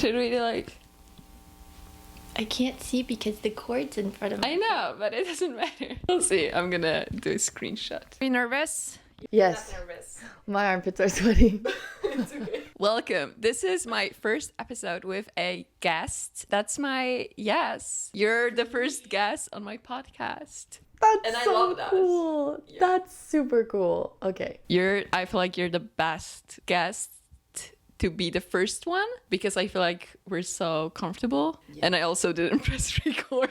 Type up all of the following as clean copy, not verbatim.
Should we like... I can't see because the cord's in front of me. I know, but it doesn't matter. We'll see. I'm gonna do a screenshot. Are you nervous? Yes. Not nervous. My armpits are sweaty. It's okay. Welcome. This is my first episode with a guest. That's my yes. You're the first guest on my podcast. That's And I so love that. cool. Yeah. That's super cool. Okay. I feel like you're the best guest to be the first one because I feel like we're so comfortable. Yeah. And I also didn't press record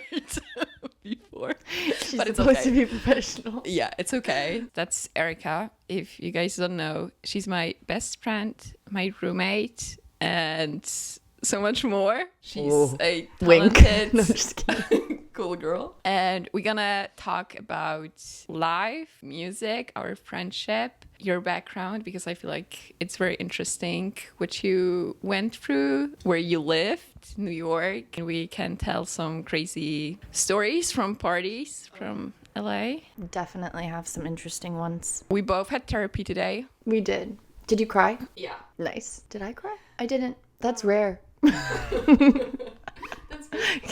before. She's But it's supposed okay. to be professional. Yeah, it's okay. That's Erica. If you guys don't know, she's my best friend, my roommate, and so much more. She's Whoa. a Wink. talented, No, I'm just kidding. cool girl. And we're gonna talk about life, music, our friendship, your background, because I feel like it's very interesting what you went through, where you lived, New York. And we can tell some crazy stories from parties from LA. Definitely have some interesting ones. We both had therapy today. We did. Did you cry? Yeah. Nice. Did I cry? I didn't. That's rare. That's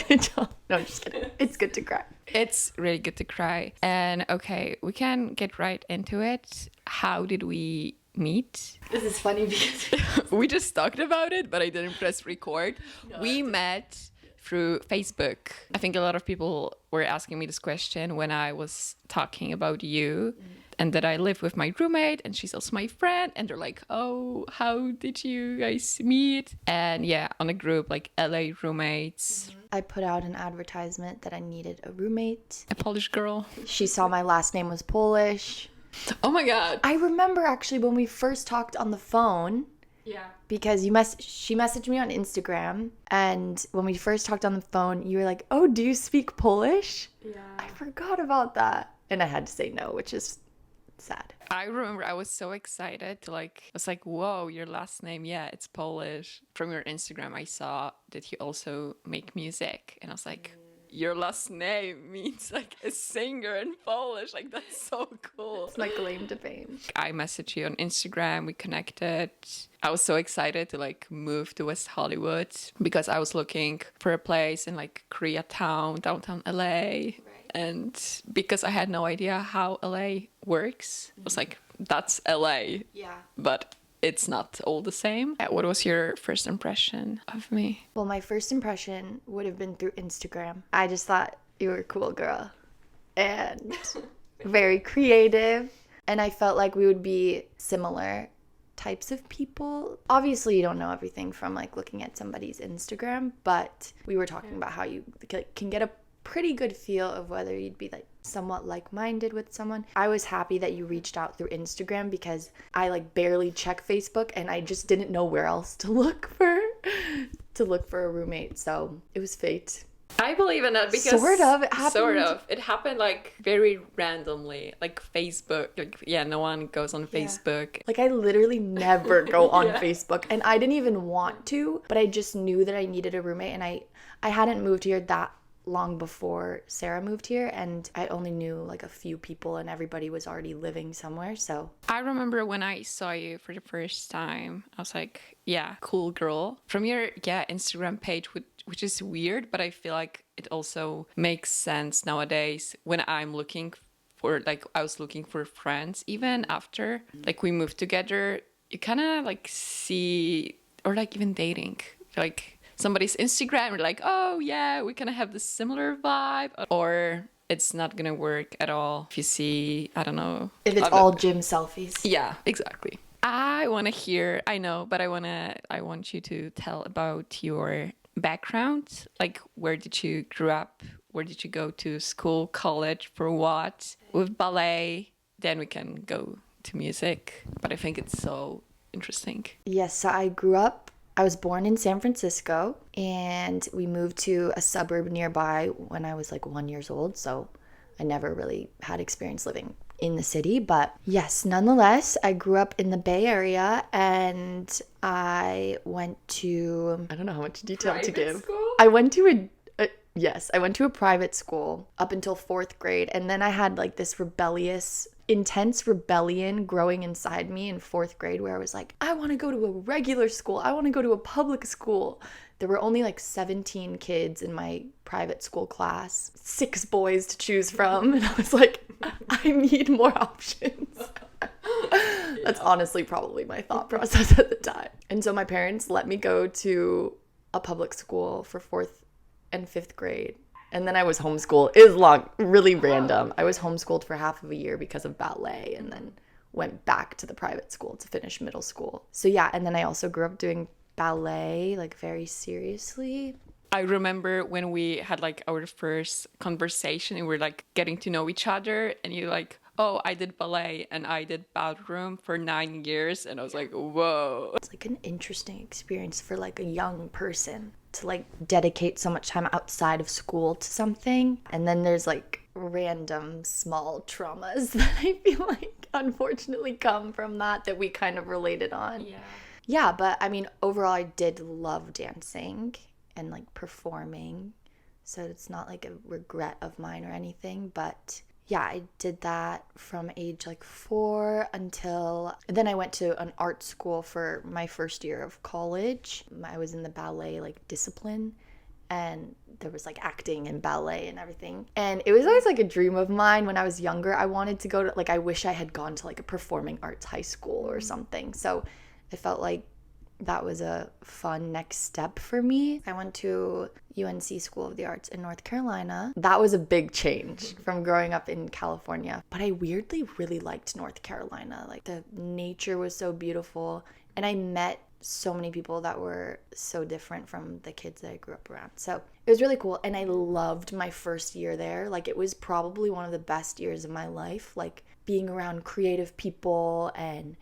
Good job. No, I'm just kidding. It's good to cry. It's really good to cry. And okay, we can get right into it. How did we meet? This is funny because We just talked about it, but I didn't press record. We met through Facebook. I think a lot of people were asking me this question when I was talking about you and that I live with my roommate and she's also my friend. And they're like, oh, how did you guys meet? And yeah, on a group like LA roommates, I put out an advertisement that I needed a roommate. a Polish girl. She saw my last name was Polish. Oh my God. I remember actually when we first talked on the phone, Yeah. because she messaged me on Instagram, and when we first talked on the phone, you were like, oh, do you speak Polish? Yeah. I forgot about that. And I had to say no, which is sad. I remember I was so excited to I was like, whoa, your last name, yeah, it's Polish. From your Instagram, I saw that you also make music. And I was like, your last name means like a singer in Polish. Like, that's so cool. It's my claim to fame. I messaged you on Instagram, we connected. I was so excited to move to West Hollywood because I was looking for a place in Koreatown, downtown LA. And because I had no idea how LA works, I was like, that's LA. Yeah. But it's not all the same. What was your first impression of me? Well, my first impression would have been through Instagram. I just thought you were a cool girl and very creative. And I felt like we would be similar types of people. Obviously, you don't know everything from looking at somebody's Instagram, but we were talking about how you can get a pretty good feel of whether you'd be somewhat like-minded with someone. I was happy that you reached out through Instagram because I barely check Facebook and I just didn't know where else to look for a roommate. So it was fate. I believe in that because Sort of. It happened. Sort of. It happened very randomly. Facebook. No one goes on Facebook. I literally never go on Yeah. Facebook, and I didn't even want to, but I just knew that I needed a roommate, and I hadn't moved here that long before Sarah moved here, and I only knew a few people and everybody was already living somewhere. So I remember when I saw you for the first time, I was like, yeah, cool girl. From your Instagram page, which is weird, but I feel like it also makes sense nowadays when I'm looking for I was looking for friends even after we moved together. You kind of see, or even dating, somebody's Instagram, you're like, oh yeah, we kind of have this similar vibe, or it's not gonna work at all if you see, I don't know, if it's all gym selfies. yeah, exactly. I want to hear, I know, but I want you to tell about your background. Where did you grow up? Where did you go to school, college, for what? With ballet, then we can go to music. But I think it's so interesting. Yes, so I was born in San Francisco, and we moved to a suburb nearby when I was 1 year old. So I never really had experience living in the city. But yes, nonetheless, I grew up in the Bay Area, and I went to, I don't know how much detail to give. School? I went to I went to a private school up until 4th grade. And then I had this rebellious intense rebellion growing inside me in 4th grade where I was like, I want to go to a regular school. I want to go to a public school. There were only like 17 kids in my private school class, 6 boys to choose from. And I was like, I need more options. That's honestly probably my thought process at the time. And so my parents let me go to a public school for 4th and 5th grade. And then I was homeschooled. It was long, really random. I was homeschooled for half of a year because of ballet and then went back to the private school to finish middle school. So yeah, and then I also grew up doing ballet like very seriously. I remember when we had like our first conversation and we were like getting to know each other and you like, oh, I did ballet and I did ballroom for 9 years. And I was like, whoa. It's like an interesting experience for like a young person to like dedicate so much time outside of school to something. And then there's like random small traumas that I feel like unfortunately come from that we kind of related on. Yeah, but I mean, overall, I did love dancing and like performing. So it's not like a regret of mine or anything, but yeah, I did that from age like 4 until then I went to an art school for my first year of college. I was in the ballet like discipline and there was like acting and ballet and everything. And it was always like a dream of mine when I was younger. I wanted to go to like, I wish I had gone to like a performing arts high school or something. So I felt like that was a fun next step for me. I went to UNC School of the Arts in North Carolina. That was a big change from growing up in California. But I weirdly really liked North Carolina. Like the nature was so beautiful. And I met so many people that were so different from the kids that I grew up around. So it was really cool. And I loved my first year there. Like it was probably one of the best years of my life. Like being around creative people, and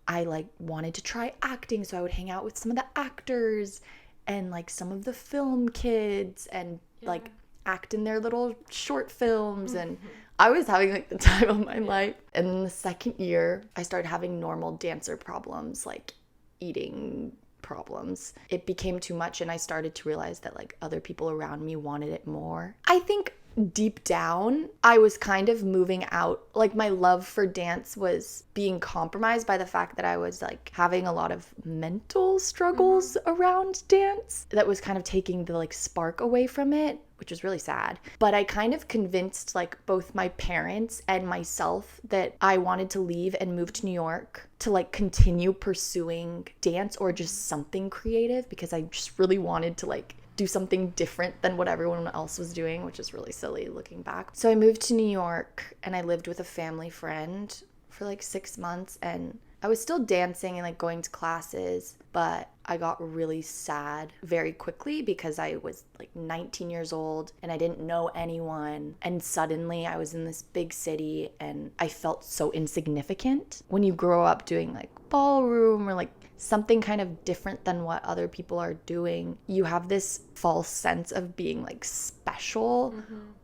I like wanted to try acting, so I would hang out with some of the actors and like some of the film kids and like act in their little short films. And I was having like the time of my life. And then the second year, I started having normal dancer problems, like eating problems. It became too much and I started to realize that like other people around me wanted it more. I think deep down, I was kind of moving out. Like my love for dance was being compromised by the fact that I was like having a lot of mental struggles around dance. That was kind of taking the like spark away from it, which was really sad. But I kind of convinced like both my parents and myself that I wanted to leave and move to New York to like continue pursuing dance or just something creative, because I just really wanted to like do something different than what everyone else was doing, which is really silly looking back. So I moved to New York and I lived with a family friend for like 6 months, and I was still dancing and like going to classes, but I got really sad very quickly because I was like 19 years old and I didn't know anyone, and suddenly I was in this big city and I felt so insignificant. When you grow up doing like ballroom or like something kind of different than what other people are doing, you have this false sense of being like special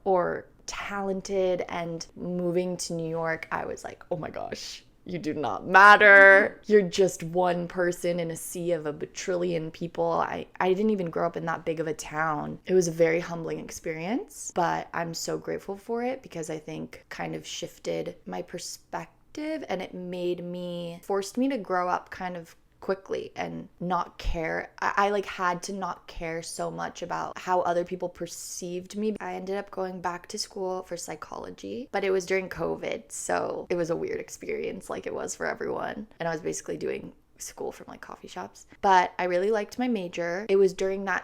or talented. And moving to New York, I was like, oh my gosh, you do not matter. You're just one person in a sea of a bajillion people. I didn't even grow up in that big of a town. It was a very humbling experience, but I'm so grateful for it because I think kind of shifted my perspective, and it forced me to grow up kind of quickly and not care. I like had to not care so much about how other people perceived me. I ended up going back to school for psychology, but it was during COVID, so it was a weird experience like it was for everyone. And I was basically doing school from like coffee shops, but I really liked my major. It was during my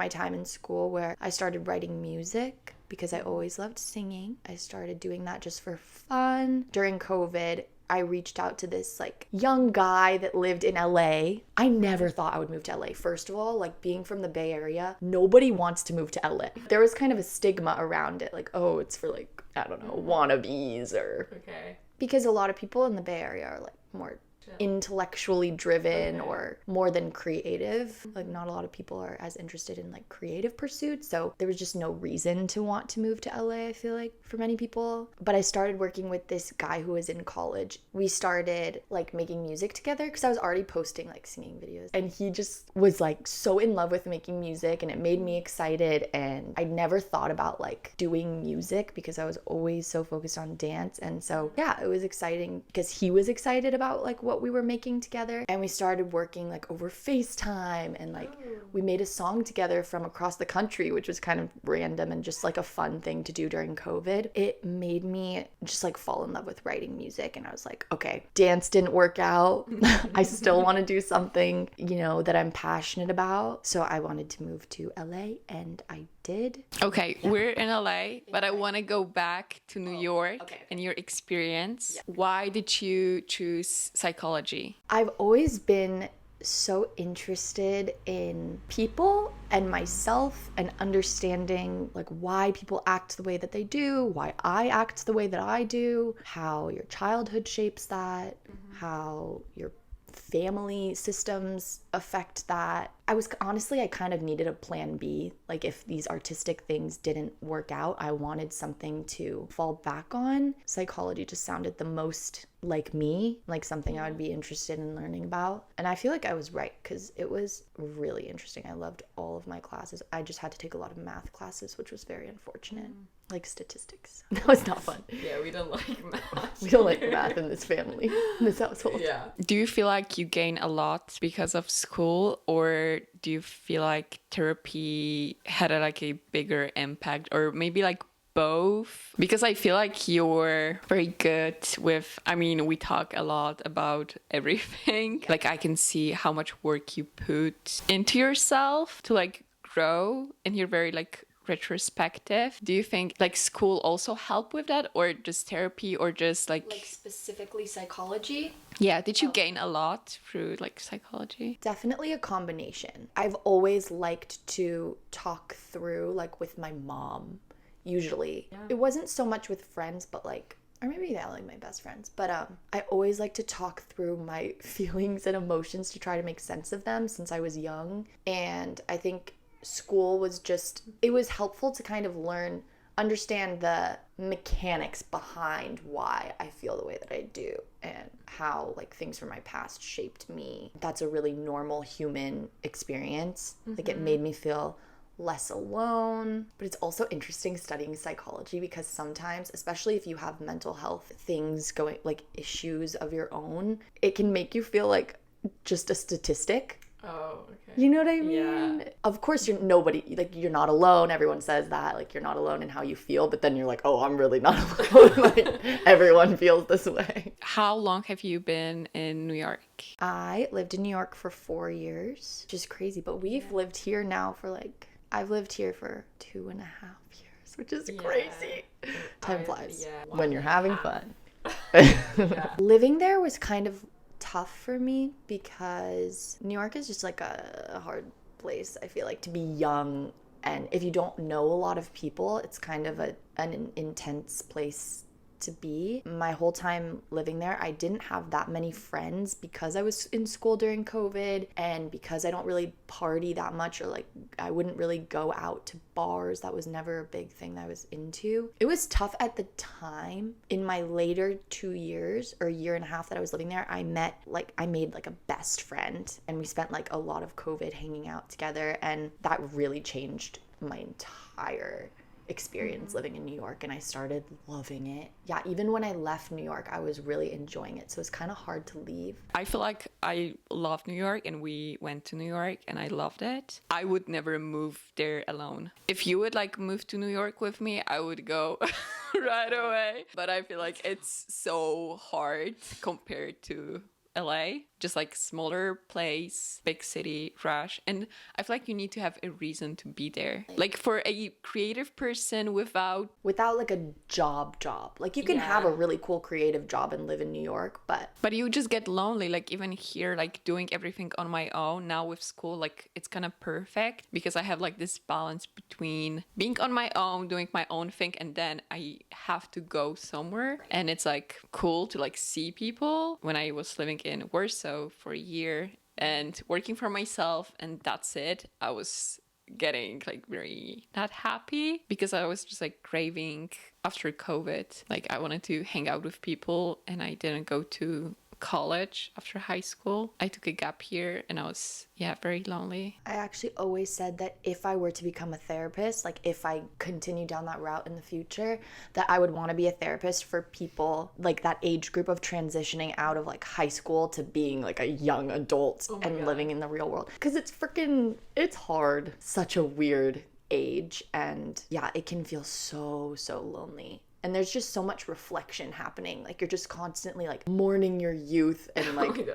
time in school where I started writing music because I always loved singing. I started doing that just for fun. During COVID, I reached out to this like young guy that lived in LA. I never thought I would move to LA. First of all, like being from the Bay Area, nobody wants to move to LA. There was kind of a stigma around it, like, oh, it's for like, I don't know, wannabes or... Okay. Because a lot of people in the Bay Area are like more intellectually driven or more than creative. Like not a lot of people are as interested in like creative pursuits, so there was just no reason to want to move to LA, I feel like, for many people. But I started working with this guy who was in college. We started like making music together because I was already posting like singing videos, and he just was like so in love with making music, and it made me excited. And I never thought about like doing music because I was always so focused on dance. And so yeah, it was exciting because he was excited about like what we were making together, and we started working like over FaceTime, and like we made a song together from across the country, which was kind of random and just like a fun thing to do during COVID. It made me just like fall in love with writing music, and I was like, okay, dance didn't work out. I still want to do something, you know, that I'm passionate about. So I wanted to move to LA, and I did. Okay, we're in LA, but I want to go back to New York okay. and your experience. Why did you choose psychology? I've always been so interested in people and myself and understanding like why people act the way that they do, why I act the way that I do, how your childhood shapes that, how your family systems affect that. I kind of needed a plan B. Like if these artistic things didn't work out, I wanted something to fall back on. Psychology just sounded the most like me, like something I would be interested in learning about. And I feel like I was right because it was really interesting. I loved all of my classes. I just had to take a lot of math classes, which was very unfortunate. Like statistics. That was not fun. Yeah, we don't like math. We don't like math in this family, in this household. Yeah. Do you feel like you gain a lot because of school, or do you feel like therapy had like a bigger impact, or maybe like both? Because I feel like you're very good with, I mean, we talk a lot about everything. Like I can see how much work you put into yourself to like grow, and you're very like retrospective. Do you think like school also help with that, or just therapy, or just like specifically psychology? yeah, did you gain a lot through like psychology? Definitely a combination. I've always liked to talk through like with my mom, usually. It wasn't so much with friends, but like, or maybe they're like my best friends, but I always like to talk through my feelings and emotions to try to make sense of them since I was young. And I think school was just, it was helpful to kind of understand the mechanics behind why I feel the way that I do and how like things from my past shaped me. That's a really normal human experience. Like it made me feel less alone. But it's also interesting studying psychology because sometimes, especially if you have mental health things going, like issues of your own, it can make you feel like just a statistic. Oh, okay. You know what I mean? Yeah. Of course, you're not alone. Everyone says that, like, you're not alone in how you feel, but then you're like, oh, I'm really not alone. Like, everyone feels this way. How long have you been in New York? I lived in New York for 4 years, which is crazy, but we've lived here now for like, I've lived here for 2.5 years, which is crazy. Time flies when you're having fun. Living there was kind of tough for me because New York is just like a hard place, I feel like, to be young, and if you don't know a lot of people, it's kind of an intense place to be. My whole time living there, I didn't have that many friends because I was in school during COVID, and because I don't really party that much, or like I wouldn't really go out to bars. That was never a big thing that I was into. It was tough at the time. In my later 2 years or year and a half that I was living there, I made like a best friend, and we spent like a lot of COVID hanging out together, and that really changed my entire experience living in New York, and I started loving it. Yeah, even when I left New York, I was really enjoying it, so it's kind of hard to leave. I feel like I love New York, and we went to New York and I loved it. I would never move there alone. If you would like move to New York with me, I would go right away, but I feel like it's so hard compared to LA. just like smaller place, big city, rush. And I feel like you need to have a reason to be there. Like for a creative person without like a job. Like you can have a really cool creative job and live in New York, but you just get lonely. Like even here, like doing everything on my own now with school, like it's kind of perfect because I have like this balance between being on my own, doing my own thing, and then I have to go somewhere. And it's like cool to like see people. When I was living in Warsaw for a year and working for myself, and that's it, I was getting like very not happy because I was just like craving after COVID. Like I wanted to hang out with people, and I didn't go to college after high school. I took a gap year and I was very lonely. I actually always said that if I were to become a therapist, like if I continue down that route in the future, that I would want to be a therapist for people like that age group of transitioning out of like high school to being like a young adult and living in the real world. Because it's hard. Such a weird age, and it can feel so lonely. And there's just so much reflection happening. Like you're just constantly like mourning your youth and like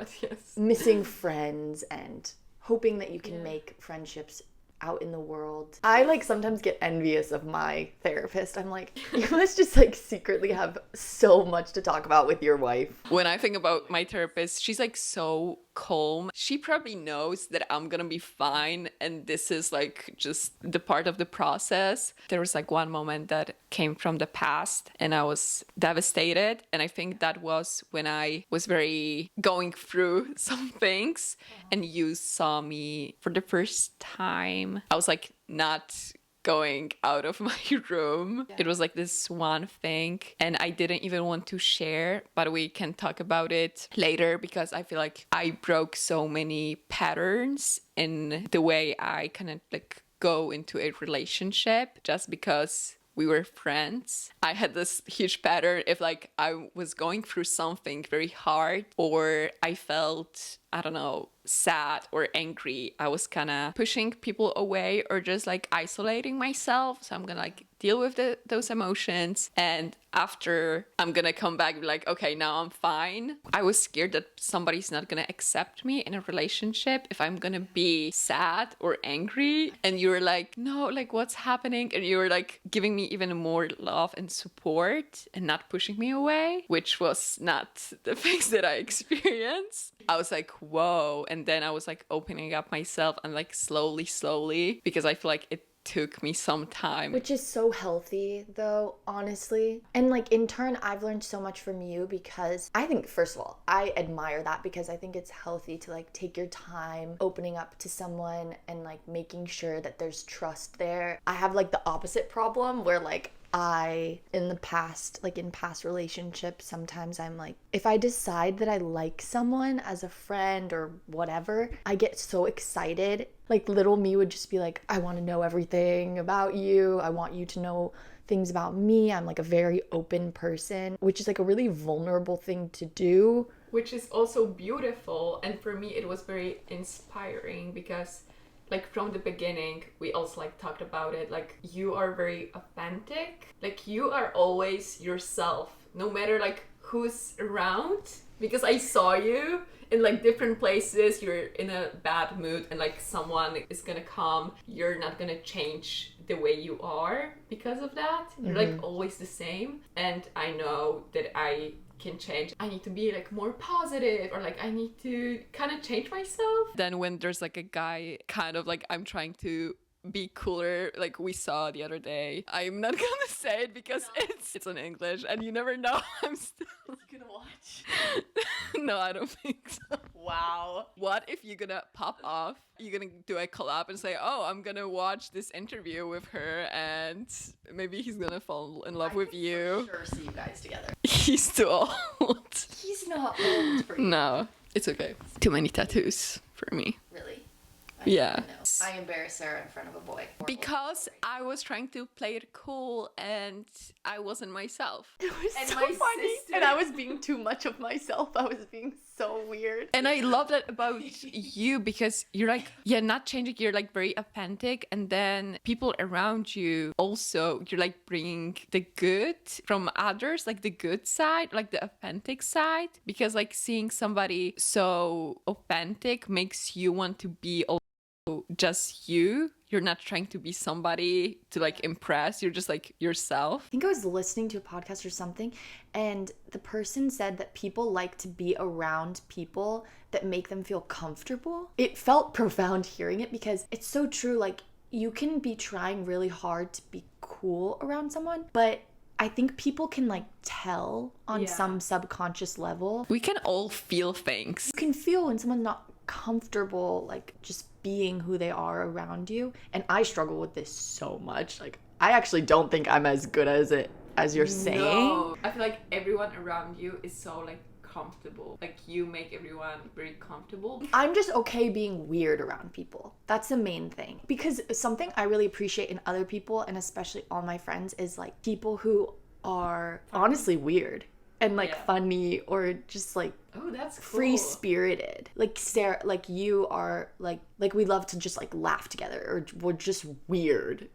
missing friends and hoping that you can make friendships out in the world. I like sometimes get envious of my therapist. I'm like, you must just like secretly have so much to talk about with your wife. When I think about my therapist, she's like so calm. She probably knows that I'm gonna be fine, and this is like just the part of the process. There was like one moment that came from the past and I was devastated, and I think that was when I was very going through some things and you saw me for the first time. I was like not going out of my room. It was like this one thing, and I didn't even want to share, but we can talk about it later because I feel like I broke so many patterns in the way I kind of like go into a relationship just because we were friends. I had this huge pattern if like I was going through something very hard or I felt, I don't know, sad or angry, I was kind of pushing people away or just like isolating myself. So I'm gonna like deal with those emotions, and after I'm gonna come back and be like, okay, now I'm fine. I was scared that somebody's not gonna accept me in a relationship if I'm gonna be sad or angry, and you were like, no, like what's happening? And you were like giving me even more love and support and not pushing me away, which was not the things that I experienced. I was like, whoa. And then I was like opening up myself and like slowly, because I feel like it took me some time. Which is so healthy though, honestly. And like in turn, I've learned so much from you because I think, first of all, I admire that because I think it's healthy to like take your time opening up to someone and like making sure that there's trust there. I have like the opposite problem where like in past relationships, sometimes I'm like, if I decide that I like someone as a friend or whatever, I get so excited. Like little me would just be like, I want to know everything about you. I want you to know things about me. I'm like a very open person, which is like a really vulnerable thing to do. Which is also beautiful. And for me, it was very inspiring because like from the beginning, we also like talked about it, like you are very authentic, like you are always yourself, no matter like who's around, because I saw you in like different places, you're in a bad mood and like someone is gonna come, you're not gonna change the way you are because of that. You're like always the same, and I know that I can change. I need to be like more positive, or like I need to kind of change myself. Then when there's like a guy kind of like I'm trying to be cooler, like we saw the other day, I'm not gonna say it because it's in English and you never know. I'm still You gonna watch? No, I don't think so. Wow. What if you're gonna pop off, you're gonna do a collab and say, oh, I'm gonna watch this interview with her and maybe he's gonna fall in love with you. For sure see you guys together. He's too old. He's not old for you. No, it's okay. Too many tattoos for me. Really? Yeah. I embarrass Sarah in front of a boy. Because I was trying to play it cool and I wasn't myself. It was And so my funny. sister- And I was being too much of myself. I was being so weird. And I love that about you because you're like, yeah, not changing, you're like very authentic. And then people around you also, you're like bringing the good from others, like the good side, like the authentic side. Because like seeing somebody so authentic makes you want to be also just you. You're not trying to be somebody to like impress. You're just like yourself. I think I was listening to a podcast or something, and the person said that people like to be around people that make them feel comfortable. It felt profound hearing it because it's so true. Like, you can be trying really hard to be cool around someone, but I think people can like tell on some subconscious level. We can all feel things. You can feel when someone's not comfortable, like just being who they are around you. And I struggle with this so much. Like, I actually don't think I'm as good as you're saying. No. I feel like everyone around you is so like comfortable. Like, you make everyone very comfortable. I'm just okay being weird around people. That's the main thing. Because something I really appreciate in other people, and especially all my friends, is like people who are honestly weird and like funny, or just like that's cool. Free-spirited. Like Sarah, like you are like we love to just like laugh together, or we're just weird.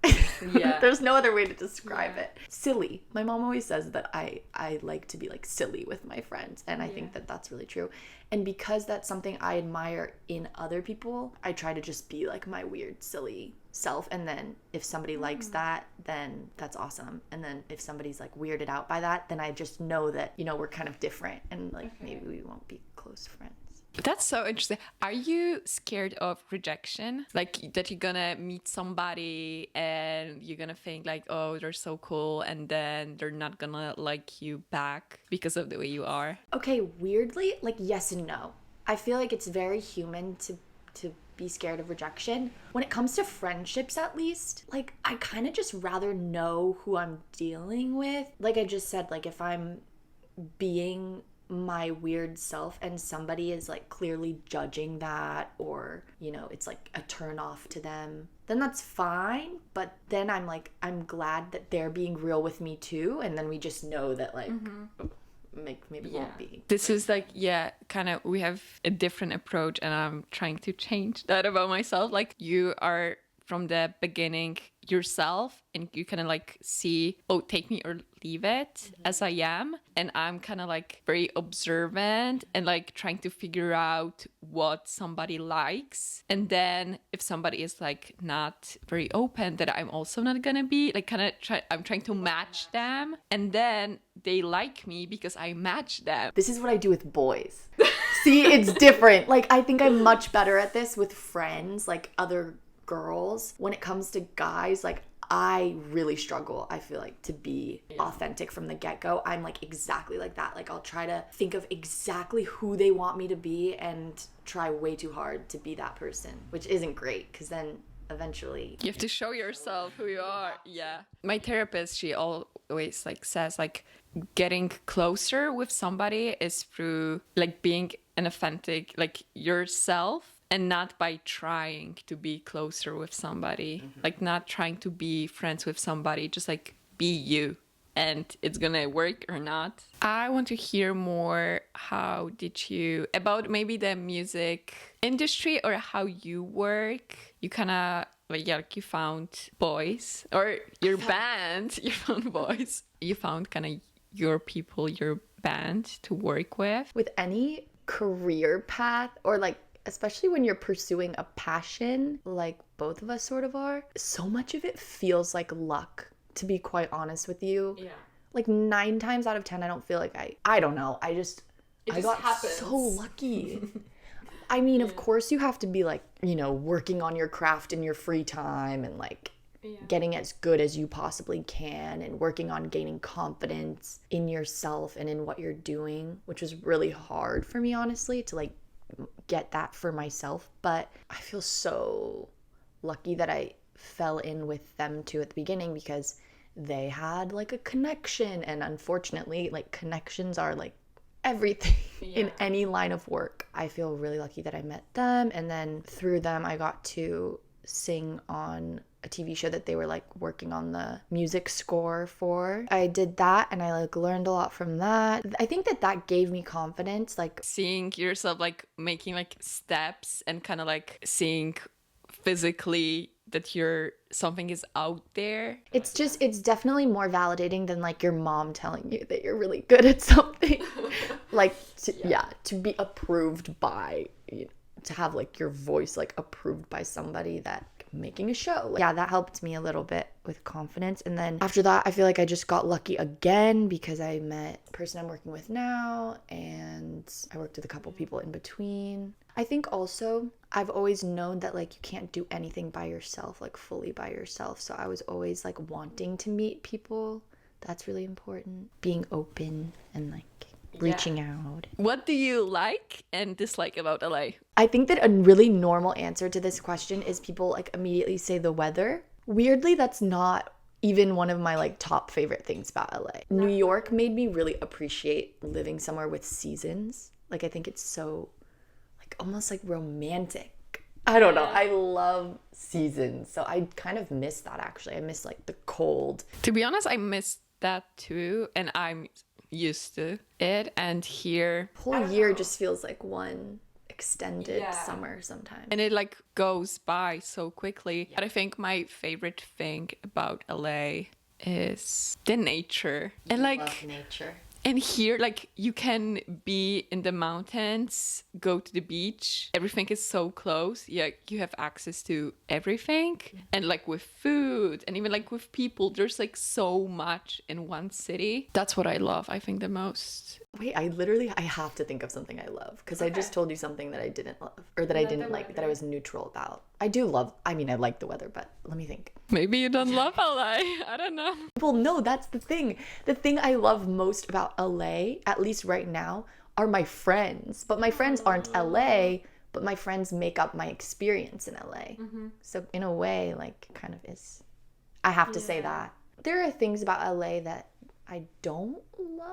Yeah. There's no other way to describe it. Silly. My mom always says that I like to be like silly with my friends, and I think that that's really true. And because that's something I admire in other people, I try to just be like my weird, silly self. And then if somebody likes that, then that's awesome. And then if somebody's like weirded out by that, then I just know that, you know, we're kind of different, and like maybe we won't be close friends. That's so interesting. Are you scared of rejection? Like, that you're gonna meet somebody and you're gonna think like, oh, they're so cool, and then they're not gonna like you back because of the way you are? Okay, weirdly, like yes and no. I feel like it's very human to be scared of rejection. When it comes to friendships, at least, like I kind of just rather know who I'm dealing with. Like I just said, like if I'm being my weird self and somebody is like clearly judging that, or you know, it's like a turn off to them, then that's fine. But then I'm glad that they're being real with me too, and then we just know that like maybe won't be. This is like, kind of, we have a different approach, and I'm trying to change that about myself. Like, you are from the beginning yourself, and you kind of like see, oh, take me or leave it as I am. And I'm kind of like very observant and like trying to figure out what somebody likes. And then if somebody is like not very open, that I'm also not gonna be like I'm trying to match them, and then they like me because I match them. This is what I do with boys. See, it's different. Like, I think I'm much better at this with friends, like other girls. When it comes to guys, like I really struggle, I feel like, to be authentic from the get-go. I'm like exactly like that. Like, I'll try to think of exactly who they want me to be and try way too hard to be that person, which isn't great, because then eventually you have to show yourself who you are. My therapist, she always like says like getting closer with somebody is through like being an authentic, like yourself, and not by trying to be closer with somebody, like not trying to be friends with somebody, just like be you, and it's gonna work or not. I want to hear more, how did you, about maybe the music industry or how you work. You kind of like you found boys, or your band, you found boys. You found kind of your people, your band to work with. With any career path, or like especially when you're pursuing a passion, like both of us sort of are, so much of it feels like luck, to be quite honest with you. Like 9 times out of 10, I don't feel like I don't know. I got happens. So lucky. I mean, of course you have to be like, you know, working on your craft in your free time, and like getting as good as you possibly can, and working on gaining confidence in yourself and in what you're doing, which was really hard for me, honestly, to like get that for myself. But I feel so lucky that I fell in with them too at the beginning, because they had like a connection, and unfortunately like connections are like everything in any line of work. I feel really lucky that I met them, and then through them I got to sing on a TV show that they were like working on the music score for. I did that and I like learned a lot from that. I think that gave me confidence, like seeing yourself like making like steps and kind of like seeing physically that something is out there. It's definitely more validating than like your mom telling you that you're really good at something. Like to be approved by, to have like your voice like approved by somebody that making a show. Like, yeah, that helped me a little bit with confidence. And then after that, I feel like I just got lucky again because I met the person I'm working with now and I worked with a couple people in between. I think also I've always known that like you can't do anything by yourself, like fully by yourself. So I was always like wanting to meet people. That's really important. Being open and like reaching out. What do you like and dislike about LA? I think that a really normal answer to this question is people like immediately say the weather. Weirdly, that's not even one of my like top favorite things about LA. New York made me really appreciate living somewhere with seasons. Like I think it's so like almost like romantic. I don't know. I love seasons. So I kind of miss that actually. I miss like the cold. To be honest, I miss that too. And I'm used to it. And here, whole year just feels like one extended summer sometimes. And it like goes by so quickly. But I think my favorite thing about LA is the nature. And like love nature. And here, like, you can be in the mountains, go to the beach. Everything is so close. Yeah, you have access to everything. And, like, with food and even, like, with people, there's, like, so much in one city. That's what I love, I think, the most. Wait, I have to think of something I love. Because I just told you something that I didn't love. Or that I didn't like, that I was neutral about. I like the weather, but let me think. Maybe you don't love LA. I don't know. Well, no, that's the thing. The thing I love most about LA, at least right now, are my friends. But my friends aren't LA, but my friends make up my experience in LA. Mm-hmm. So in a way, like, kind of is. I have to say that. There are things about LA that I don't love.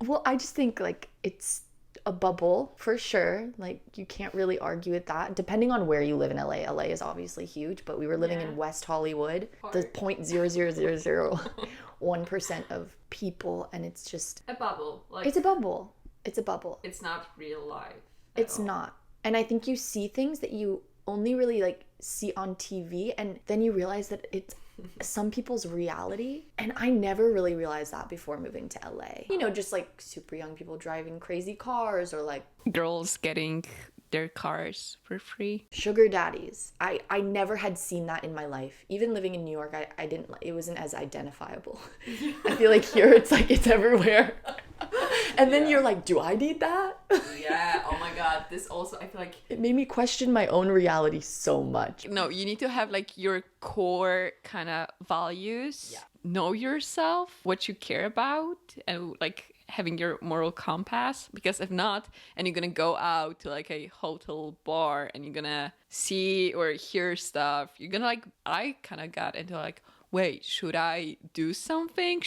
Well, I just think, like, it's a bubble for sure. Like, you can't really argue with that. Depending on where you live in LA, LA is obviously huge, but we were living in West Hollywood, the 0.00001% of people, and it's just a bubble. Like, it's a bubble. It's a bubble. It's not real life. It's not. And I think you see things that you only really like see on TV, and then you realize that it's some people's reality. And I never really realized that before moving to LA. You know, just like super young people driving crazy cars, or like girls getting their cars for free. Sugar daddies. I never had seen that in my life. Even living in New York, I didn't, it wasn't as identifiable. I feel like here it's like it's everywhere. And then you're like, do I need that? Yeah, oh my god, this also, I feel like it made me question my own reality so much. No, you need to have like your core kind of values. Yeah. Know yourself, what you care about, and like having your moral compass. Because if not, and you're gonna go out to like a hotel bar and you're gonna see or hear stuff, you're gonna like, I kind of got into like, wait, should I do something?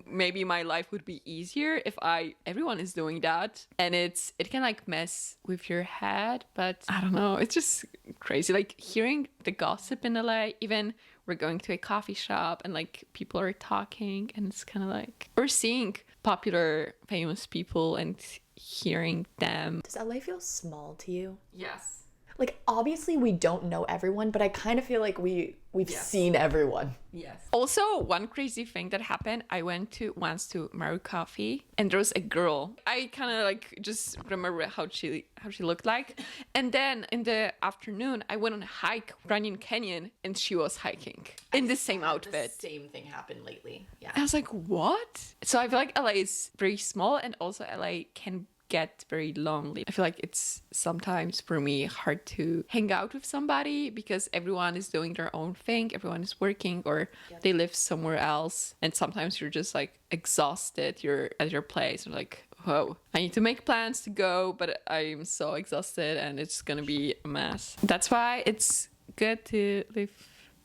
Maybe my life would be easier if everyone is doing that. And it can like mess with your head, but I don't know, it's just crazy. Like hearing the gossip in LA, even we're going to a coffee shop and like people are talking and it's kind of like, or seeing popular famous people and hearing them. Does LA feel small to you? Yes. Like, obviously, we don't know everyone, but I kind of feel like we've seen everyone. Yes. Also, one crazy thing that happened, I went once to Maru Coffee, and there was a girl. I kind of like just remember how she looked like. And then in the afternoon, I went on a hike, Runyon Canyon, and she was hiking in the same outfit. The same thing happened lately. Yeah. I was like, what? So I feel like LA is very small, and also LA can get very lonely. I feel like it's sometimes for me hard to hang out with somebody because everyone is doing their own thing, everyone is working, or they live somewhere else, and sometimes you're just like exhausted, you're at your place and like, whoa, I need to make plans to go, but I'm so exhausted and it's gonna be a mess. That's why it's good to live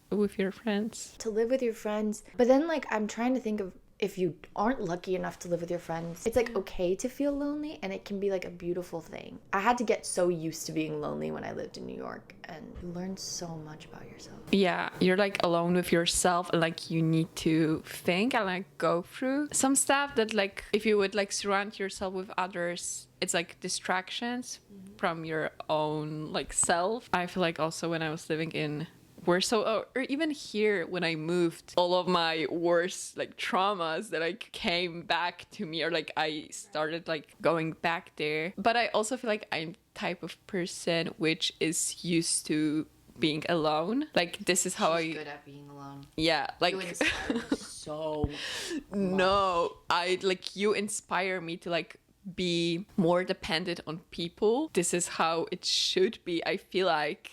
with your friends. To live with your friends. But then like I'm trying to think of if you aren't lucky enough to live with your friends, it's like okay to feel lonely, and it can be like a beautiful thing. I had to get so used to being lonely when I lived in New York, and you learn so much about yourself. Yeah, you're like alone with yourself, and like you need to think and like go through some stuff that like if you would like surround yourself with others, it's like distractions from your own like self. I feel like also when I was living in Warsaw, or even here when I moved, all of my worst like traumas that like came back to me, or like I started like going back there. But I also feel like I'm type of person which is used to being alone. Like this is how She's good at being alone. yeah, like You inspire me so no, I like you inspire me to like be more dependent on people. This is how it should be, I feel like.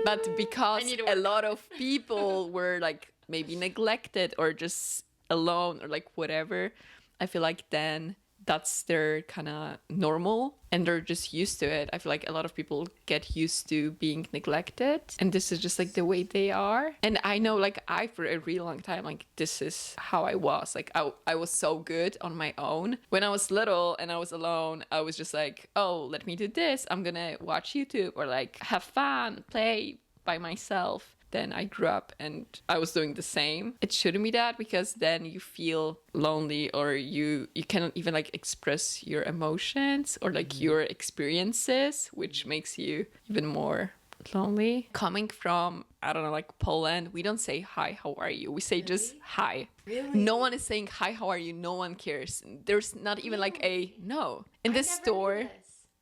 But because a lot of people were like maybe neglected or just alone or like whatever, I feel like then that's their kind of normal and they're just used to it. I feel like a lot of people get used to being neglected and this is just like the way they are. And I know like I for a really long time like this is how I was. Like I was so good on my own. When I was little and I was alone, I was just like, oh, let me do this. I'm gonna watch YouTube or like have fun, play by myself. Then I grew up and I was doing the same. It shouldn't be that because then you feel lonely or you cannot even like express your emotions or like your experiences, which makes you even more lonely. Coming from, I don't know, like Poland, we don't say hi, how are you? We say just hi. Really? No one is saying hi, how are you? No one cares. There's not even like a no. In this store,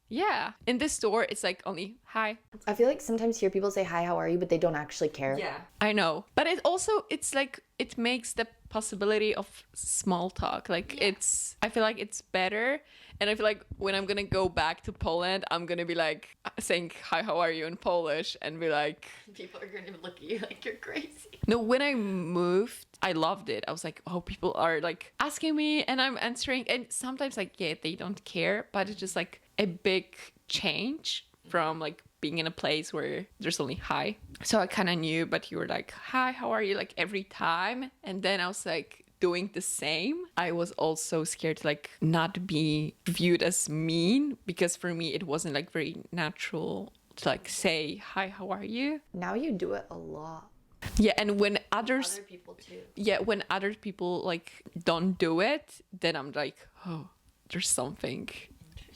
yeah, in this store, it's like only hi. I feel like sometimes hear people say hi, how are you, but they don't actually care. Yeah, I know. But it also, it's like, it makes the possibility of small talk. Like it's, I feel like it's better. And I feel like when I'm gonna go back to Poland, I'm gonna be like saying hi, how are you in Polish and be like, People are gonna look at you like you're crazy. no, when I moved, I loved it. I was like, oh, people are like asking me and I'm answering. And sometimes like, yeah, they don't care, but it's just like a big change from like being in a place where there's only hi. So I kind of knew, but you were like, hi, how are you? Like every time. And then I was like doing the same. I was also scared to like not be viewed as mean because for me, it wasn't like very natural to like say, hi, how are you? Now you do it a lot. Yeah, and when others people too. yeah, when other people like don't do it, then I'm like, oh, there's something.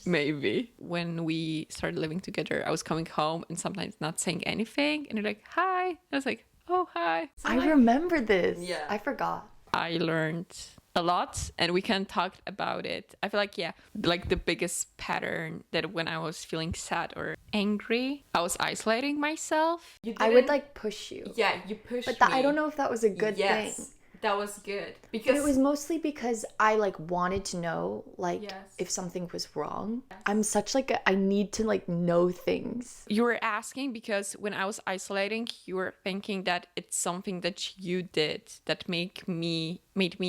Maybe. When we started living together, I was coming home and sometimes not saying anything. And you're like, hi. I was like, oh, hi. So I remember this. Yeah. I forgot. I learned a lot and we can talk about it. I feel like, yeah, like the biggest pattern that when I was feeling sad or angry, I was isolating myself. I would like push you. Yeah, you pushed But me. I don't know if that was a good thing. That was good. But Because it was mostly because I like wanted to know like Yes. if something was wrong. I'm such like I need to like know things. you were asking because when I was isolating, you were thinking that it's something that you did that made me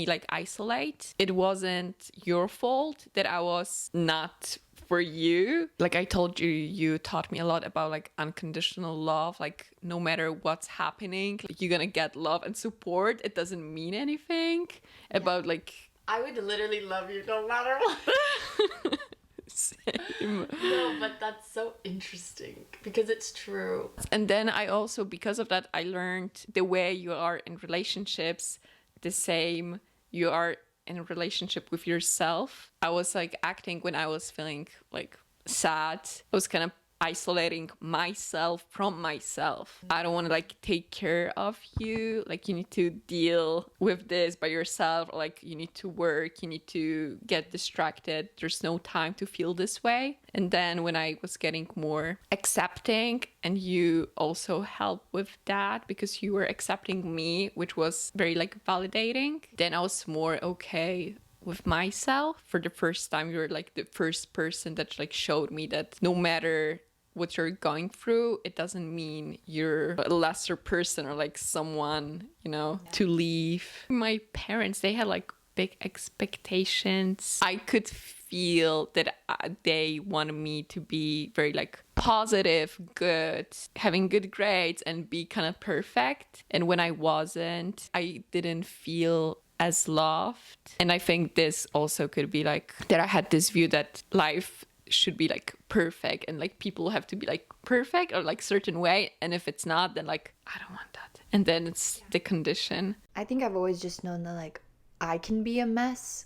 like isolate. It wasn't your fault that I was not for you. Like I told you, you taught me a lot about like unconditional love. Like no matter what's happening, like, you're gonna get love and support. It doesn't mean anything about like I would literally love you no matter what. same. No, but that's so interesting because it's true. And then I also, because of that, I learned the way you are in relationships, the same you are in a relationship with yourself. I was like acting when I was feeling like sad. I was kind of isolating myself from myself. I don't want to like take care of you. Like you need to deal with this by yourself. Or, like you need to work. You need to get distracted. There's no time to feel this way. And then when I was getting more accepting and you also helped with that because you were accepting me, which was very like validating, then I was more okay with myself. For the first time, you were like the first person that like showed me that no matter what you're going through, it doesn't mean you're a lesser person or like someone, you know, to leave. My parents, they had like big expectations. I could feel that they wanted me to be very like positive, good, having good grades and be kind of perfect. And when I wasn't, I didn't feel as loved. And I think this also could be like that I had this view that life should be like perfect and like people have to be like perfect or like certain way, and if it's not, then like I don't want that, and then it's the condition. I think I've always just known that like I can be a mess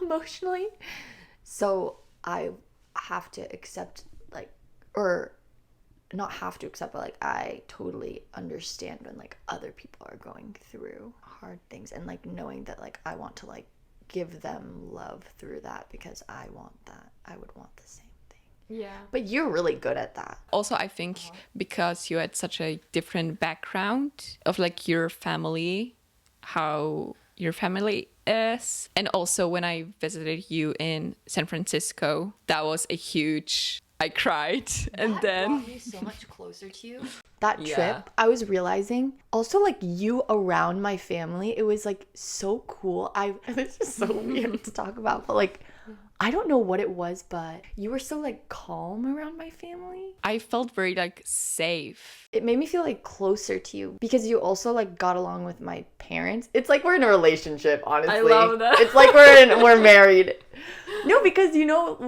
emotionally, so I have to accept like, or not have to accept, but like I totally understand when like other people are going through hard things, and like knowing that like I want to like give them love through that because I want that. I would want the same thing. Yeah. But you're really good at that. Also, I think because you had such a different background of like your family, how your family is. And also when I visited you in San Francisco, that was a huge, I cried. And then brought me so much closer to you. That trip, I was realizing also like you around my family, it was like so cool. This is so weird to talk about, but like I don't know what it was, but you were so like calm around my family. I felt very like safe. It made me feel like closer to you because you also like got along with my parents. It's like we're in a relationship, honestly. I love that. It's like we're married. No, because you know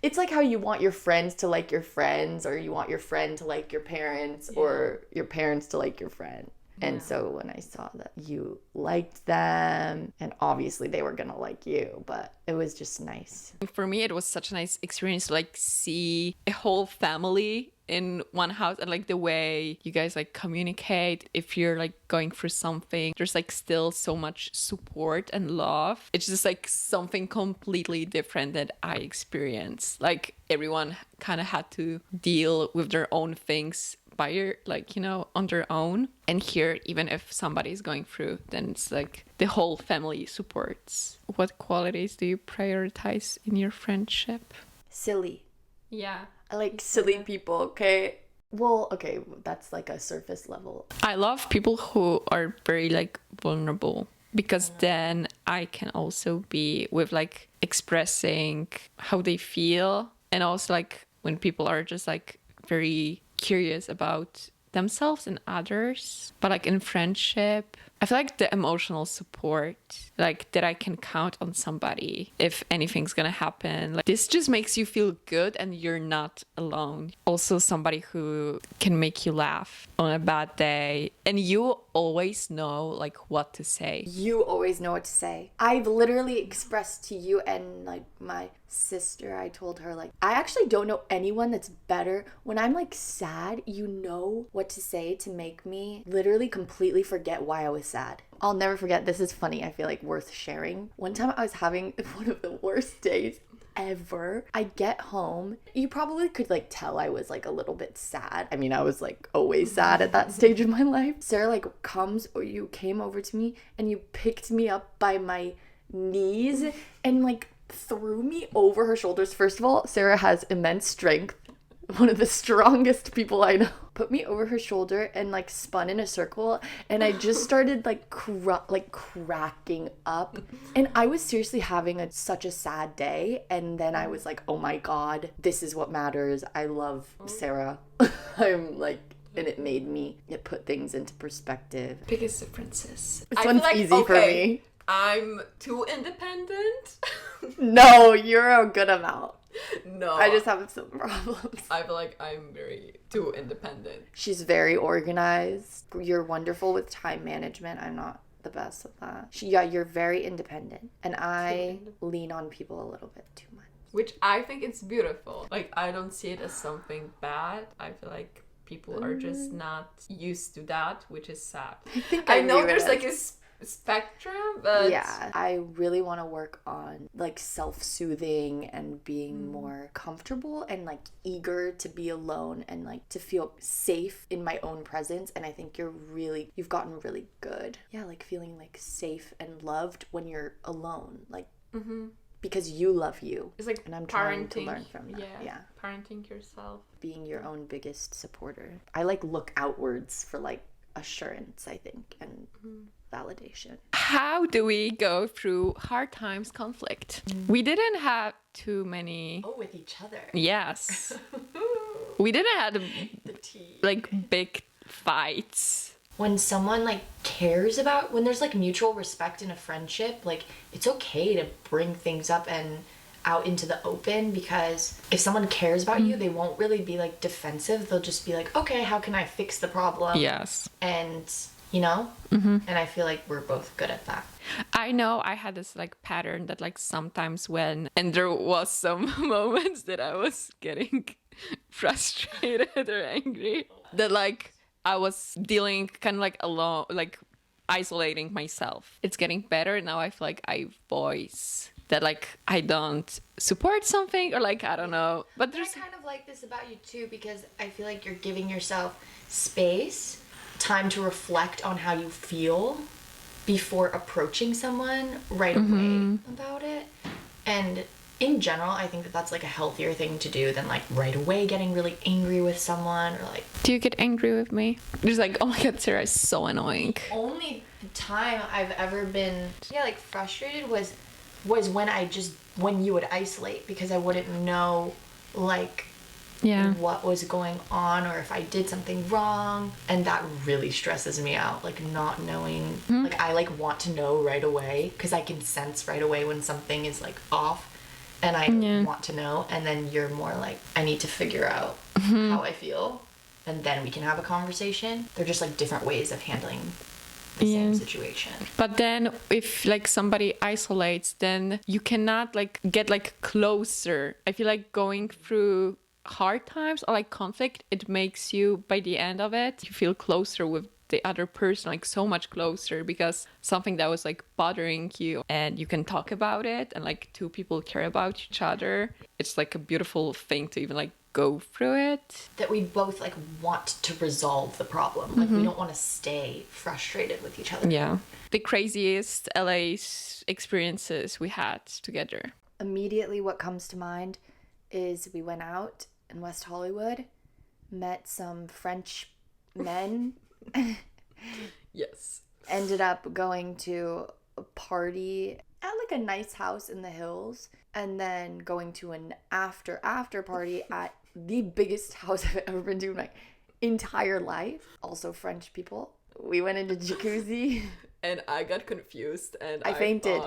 it's like how you want your friends to like your friends, or you want your friend to like your parents, or your parents to like your friend. And so when I saw that you liked them, and obviously they were gonna like you, but it was just nice. For me, it was such a nice experience to like see a whole family in one house, and like the way you guys like communicate. If you're like going through something, there's like still so much support and love. It's just like something completely different that I experienced. Like everyone kind of had to deal with their own things by like, you know, on their own. And here, even if somebody's going through, then it's like the whole family supports. What qualities do you prioritize in your friendship? Silly. Yeah. I like silly people, okay? Well, okay, that's like a surface level. I love people who are very like vulnerable, because then I can also be with like expressing how they feel, and also like when people are just like very curious about themselves and others. But like in friendship, I feel like the emotional support, like that I can count on somebody if anything's gonna happen. Like this just makes you feel good and you're not alone. Also somebody who can make you laugh on a bad day, and you always know like what to say. You always know what to say. I've literally expressed to you and like my sister, I told her like I actually don't know anyone that's better when I'm like sad. You know what to say to make me literally completely forget why I was sad. I'll never forget. This is funny. I feel like worth sharing. One time I was having one of the worst days ever. I get home. You probably could like tell I was like a little bit sad. I mean, I was like always sad at that stage of my life. Sarah like you came over to me and you picked me up by my knees and like threw me over her shoulders. First of all, Sarah has immense strength. One of the strongest people I know. Put me over her shoulder and like spun in a circle, and I just started like cracking up, and I was seriously having such a sad day. And then I was like, oh my god, this is what matters. I love Sarah. I'm like, and it put things into perspective. Biggest differences. This one's like, easy for me. I'm too independent. No, you're a good amount. No. I just have some problems. I feel like I'm very too independent. She's very organized. You're wonderful with time management. I'm not the best at that. You're very independent. And I lean on people a little bit too much. Which I think it's beautiful. Like, I don't see it as something bad. I feel like people are just not used to that, which is sad. I know there's like a spectrum, but yeah, I really want to work on like self-soothing and being more comfortable and like eager to be alone and like to feel safe in my own presence. And I think you've gotten really good, like feeling like safe and loved when you're alone, like because you love you. It's like, and I'm trying to learn from that. Yeah, parenting yourself, being your own biggest supporter. I like look outwards for like assurance, I think, and validation. How do we go through hard times, conflict? We didn't have too many. Oh, with each other. Yes. We didn't have the tea. like big fights. When someone like cares about, when there's like mutual respect in a friendship, like it's okay to bring things up and out into the open, because if someone cares about you, they won't really be like defensive. They'll just be like, okay, how can I fix the problem? Yes. And you know, and I feel like we're both good at that. I know I had this like pattern that like sometimes when, and there was some moments that I was getting frustrated or angry, that like I was dealing kind of like alone, like isolating myself. It's getting better now. I feel like I voice that like I don't support something, or like I don't know, but there's I kind of like this about you too, because I feel like you're giving yourself space, time to reflect on how you feel before approaching someone right away about it. And in general, I think that that's like a healthier thing to do than like right away getting really angry with someone, or like. Do you get angry with me? Just like, oh my god, Sarah is so annoying. Only time I've ever been like frustrated was when you would isolate, because I wouldn't know like what was going on, or if I did something wrong, and that really stresses me out, like not knowing. Like I like want to know right away, because I can sense right away when something is like off, and I want to know. And then you're more like, I need to figure out how I feel, and then we can have a conversation. They're just like different ways of handling the same situation. But then if like somebody isolates, then you cannot like get like closer. I feel like going through hard times or like conflict, it makes you, by the end of it, you feel closer with the other person, like so much closer, because something that was like bothering you, and you can talk about it, and like two people care about each other. It's like a beautiful thing to even like go through it. That we both like want to resolve the problem. Like we don't want to stay frustrated with each other. Yeah. The craziest LA experiences we had together. Immediately what comes to mind is we went out in West Hollywood, met some French men. Yes. Ended up going to a party at like a nice house in the hills, and then going to an after party at the biggest house I've ever been to in my entire life. Also French people. We went into jacuzzi. And I got confused, and I fainted.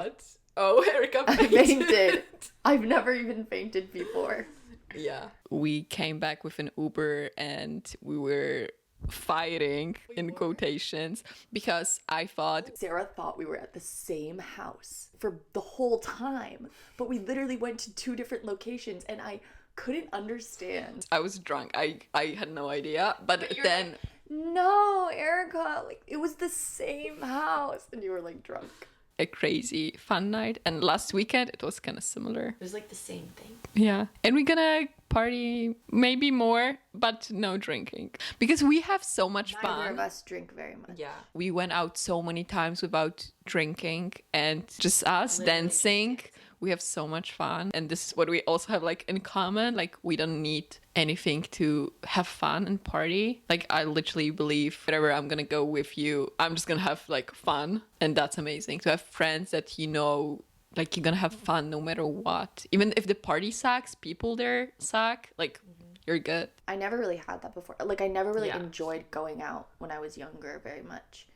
Oh, Erica fainted. I fainted. I've never even fainted before. Yeah. We came back with an Uber, and we were fighting in quotations, because I thought Sarah thought we were at the same house for the whole time, but we literally went to two different locations, and I couldn't understand. I was drunk. I had no idea, but then like, no, Erica, like it was the same house, and you were like drunk. A crazy fun night, and last weekend it was kind of similar. It was like the same thing. Yeah, and we're gonna party maybe more, but no drinking, because we have so much fun. Neither of us drink very much. Yeah, we went out so many times without drinking, and just us dancing. We have so much fun, and this is what we also have like in common. Like we don't need anything to have fun and party. Like I literally believe wherever I'm gonna go with you, I'm just gonna have like fun, and that's amazing to have friends that you know, like you're gonna have fun no matter what. Even if the party sucks, people there suck, like you're good. I never really had that before. Like I never really enjoyed going out when I was younger very much,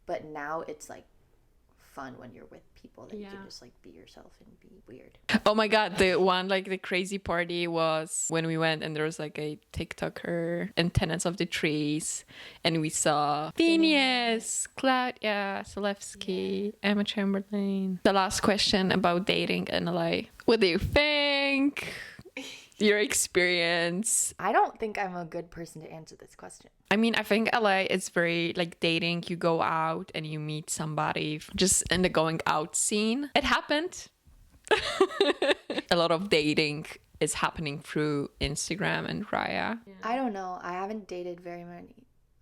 but now it's like fun when you're with people that you can just like be yourself and be weird. Oh my god, the one like the crazy party was when we went, and there was like a TikToker and Tenants of the Trees, and we saw Phineas, Claudia Zalewski, Emma Chamberlain. The last question about dating in LA. What do you think? Your experience? I don't think I'm a good person to answer this question. I mean, I think LA is very like dating. You go out and you meet somebody just in the going out scene. It happened. A lot of dating is happening through Instagram and Raya. Yeah. I don't know. I haven't dated very many.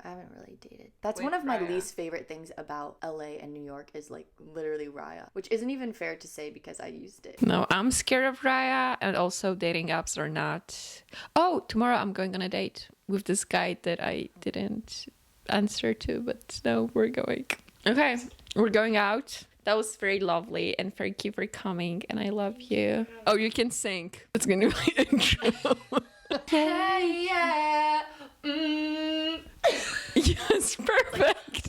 I haven't really dated. That's one of my least favorite things about LA and New York is like literally Raya, which isn't even fair to say because I used it. No, I'm scared of Raya, and also dating apps are not. Oh, tomorrow I'm going on a date with this guy that I didn't answer to, but no, we're going. Okay, we're going out. That was very lovely, and thank you for coming, and I love you. Oh, you can sing. It's gonna be my intro. Hey, yeah. Yes, perfect.